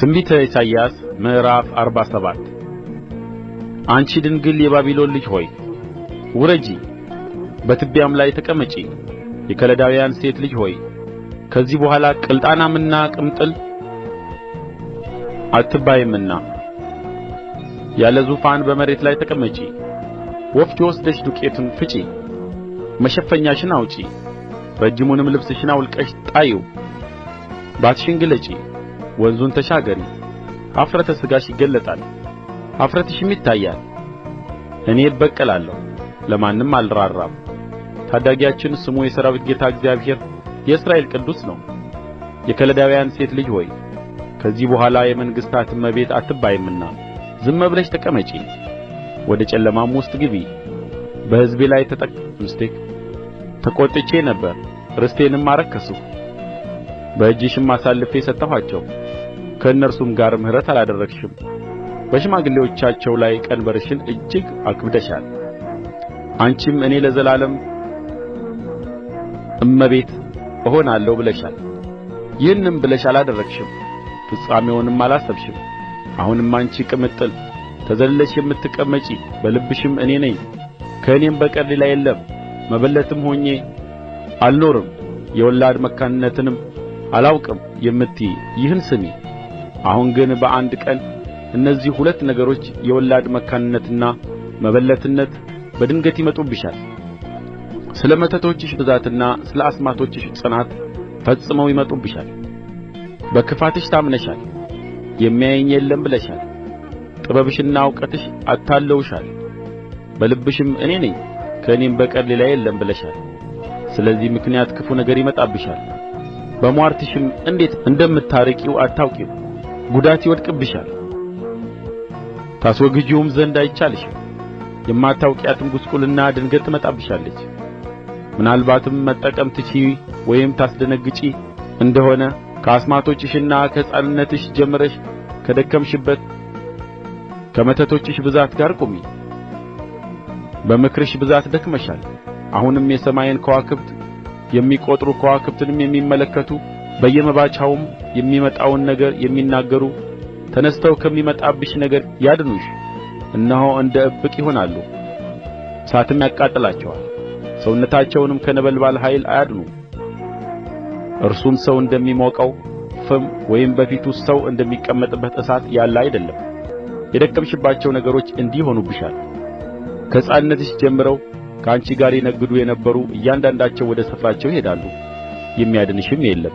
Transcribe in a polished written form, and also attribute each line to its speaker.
Speaker 1: ትንቢተ ኢሳይያስ ምዕራፍ 47 አንቺ ድንግል የባቢሎን ልጅ ሆይ ውረጂ፣ በትቢያም ላይ ተቀመጪ። የከለዳውያን ሴት ልጅ ሆይ ከዚህ በኋላ ቅልጣናምና ቅምጥል አትባይምና ያለ ዙፋን በመሬት ላይ ተቀመጪ። ወፍጮ ወስደሽ ዱቄቱን ፍጪ፣ መሸፈኛሽን አውጪ፣ ረጅሙንም ልብስሽን አውልቀሽ ጣዪው። ባትሽን ግለጪ፣ ወንዙን ተሻገሪ። ኀፍረተ ሥጋሽ ይገለጣል፣ ኀፍረትሽም ይታያል። እኔ እበቀላለሁ፣ ለማንም አልራራም። ታዳጊያችን ስሙ የሠራዊት ጌታ እግዚአብሔር የእስራኤል ቅዱስ ነው። የከለዳውያን ሴት ልጅ ሆይ ከዚህ በኋላ የመንግሥታት እመቤት አትባይምና ዝም ብለሽ ተቀመጪ። ወደ ጨለማም ውስጥ ግቢ። በሕዝቤ ላይ ተቈጥቼ ነበር፣ ርስቴንም አረከስሁ። በእጅሽም አሳልፌ ሰጠኋቸው፣ ከእነርሱም ጋር ምሕረት አላደረግሽም። በሽማግሌዎቻቸው ላይ ቀንበርሽን እጅግ አክብደሻል። አንቺም እኔ ለዘላለም እመቤት እሆናለሁ ብለሻል። ይህንም ብለሽ አላደረግሽም፣ ፍጻሜውንም አላሰብሽም። አሁንም አንቺ ቅምጥል ተዘልለሽ የምትቀመጪ በልብሽም እኔ ነኝ፣ ከእኔም በቀር ሌላ የለም፣ መበለትም ሆኜ አልኖርም፣ የወላድ መካንነትንም አላውቅም የምትዪ ይህን ስሚ። አሁን ግን በአንድ ቀን እነዚህ ሁለት ነገሮች የወላድ መካንነትና መበለትነት በድንገት ይመጡብሻል። ስለ መተቶችሽ ብዛትና ስለ አስማቶችሽ ጽናት ፈጽመው ይመጡብሻል። በክፋትሽ ታምነሻል፣ የሚያየኝ የለም ብለሻል። ጥበብሽና እውቀትሽ አታልለውሻል። በልብሽም እኔ ነኝ፣ ከእኔም በቀር ሌላ የለም ብለሻል። ስለዚህ ምክንያት ክፉ ነገር ይመጣብሻል። በምዋርትሽም እንዴት እንደምታርቂው አታውቂም። ጉዳት ይወድቅብሻል፣ ታስወግጂውም ዘንድ አይቻልሽም። የማታውቂያትም ጕስቍልና ድንገት ትመጣብሻለች። ምናልባትም መጠቀም ትችዪ ወይም ታስደነግጪ እንደሆነ ከአስማቶችሽና ከሕፃንነትሽ ጀምረሽ ከደከምሽበት ከመተቶችሽ ብዛት ጋር ቁሚ። በምክርሽ ብዛት ደክመሻል። አሁንም የሰማይን ከዋክብት የሚቈጥሩ ከዋክብትንም የሚመለከቱ በየመባቻውም የሚመጣውን ነገር የሚናገሩ ተነሥተው ከሚመጣብሽ ነገር ያድኑሽ። እነሆ እንደ እብቅ ይሆናሉ፣ እሳትም ያቃጥላቸዋል። ሰውነታቸውንም ከነበልባል ኃይል አያድኑም። እርሱም ሰው እንደሚሞቀው ፍም ወይም በፊቱ ሰው እንደሚቀመጥበት እሳት ያለ አይደለም። የደከምሽባቸው ነገሮች እንዲህ ይሆኑብሻል። ከሕፃንነትሽ ጀምረው ከአንቺ ጋር ይነግዱ የነበሩ እያንዳንዳቸው ወደ ስፍራቸው ይሄዳሉ፣ የሚያድንሽም የለም።